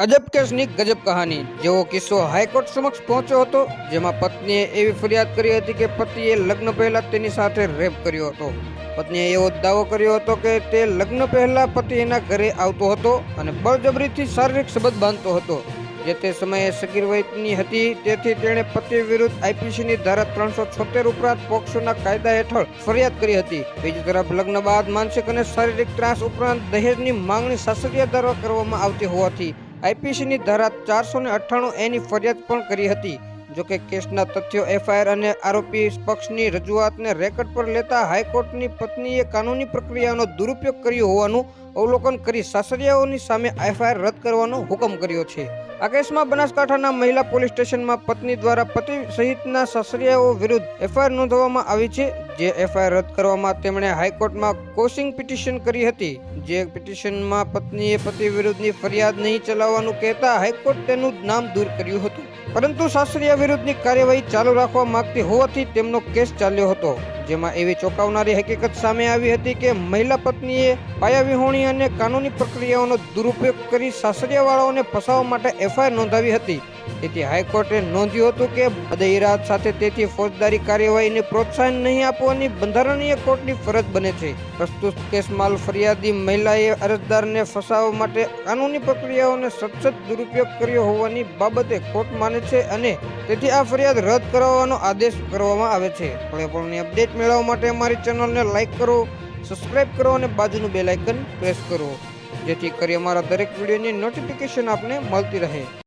અજબ કેસની ગજબ કહાની જેવો કિસ્સો હાઈકોર્ટ સમક્ષ પહોંચ્યો હતો, જેમાં પત્નીએ એવી ફરિયાદ કરી હતી કે પતિએ લગ્ન પહેલા તેની સાથે રેપ કર્યો હતો. પત્નીએ એવો દાવો કર્યો હતો કે તે લગ્ન પહેલા પતિ એના ઘરે આવતો હતો અને બળજબરીથી શારીરિક સંબંધ બાંધતો હતો, જે તે સમયે સગીર વયની હતી. તેથી તેણે પતિ વિરુદ્ધ આઈપીસીની ધારા 376 ઉપરાંત પોક્સોના કાયદા હેઠળ ફરિયાદ કરી હતી. બીજી તરફ લગ્ન બાદ માનસિક અને શારીરિક ત્રાસ ઉપરાંત દહેજની માંગણી સાસરિયા દ્વારા કરવામાં આવતી હોવાથી આઈપીસીની ધારા 498 એની ફરિયાદ પણ કરી હતી. જોકે કેસના તથ્યો, એફઆઈઆર અને આરોપી પક્ષની રજૂઆતને રેકર્ડ પર લેતા હાઈકોર્ટની પત્નીએ કાનૂની પ્રક્રિયાનો દુરુપયોગ કર્યો હોવાનું અવલોકન કરી સાસરિયાઓની સામે એફઆઈઆર રદ કરવાનો હુકમ કર્યો છે. આ કેસમાં બનાસકાંઠાના મહિલા પોલીસ સ્ટેશનમાં પત્ની દ્વારા પતિ સહિતના સાસરિયાઓ વિરુદ્ધ એફઆઈઆર નોંધવામાં આવી છે. જે એફઆઈઆર રદ કરવામાં તેમણે હાઈકોર્ટમાં કોશિંગ પિટિશન કરી હતી. જે પિટિશનમાં પત્નીએ પતિ વિરુદ્ધની ફરિયાદ નહીં ચલાવવાનું કહેતા હાઈકોર્ટ તેનું નામ દૂર કર્યું હતું, પરંતુ સાસરિયા વિરુદ્ધની કાર્યવાહી ચાલુ રાખવા માંગતી હોવાથી તેમનો કેસ ચાલ્યો હતો. જેમાં એવી ચોંકાવનારી હકીકત સામે આવી હતી કે મહિલા પત્નીએ પાયાવિહોણી અને કાનૂની પ્રક્રિયાઓનો દુરુપયોગ કરી સાસરિયાવાળાઓને ફસાવવા માટે એફઆઈઆર નોંધાવી હતી. તેથી હાઈકોર્ટે નોંધ્યું હતું કે બદઇરાદ સાથે તેથી ફોજદારી કાર્યવાહીને પ્રોત્સાહન નહીં આપવાની બંધારણીય કોર્ટની ફરજ બને છે. પ્રસ્તુત કેસમાં ફરિયાદી મહિલાએ અરજદારને ફસાવવા માટે કાનૂની પ્રક્રિયાઓને સતત દુરુપયોગ કર્યો હોવાની બાબતે કોર્ટ માને છે અને તેથી આ ફરિયાદ રદ કરાવવાનો આદેશ કરવામાં આવે છે. પળેપળની અપડેટ મેળવવા માટે અમારી ચેનલને લાઇક કરો, સબસ્ક્રાઇબ કરો અને બાજુનું બેલ આઇકન પ્રેસ કરો, જેથી કરી અમારા દરેક વિડીયોની નોટિફિકેશન આપને મળતી રહે.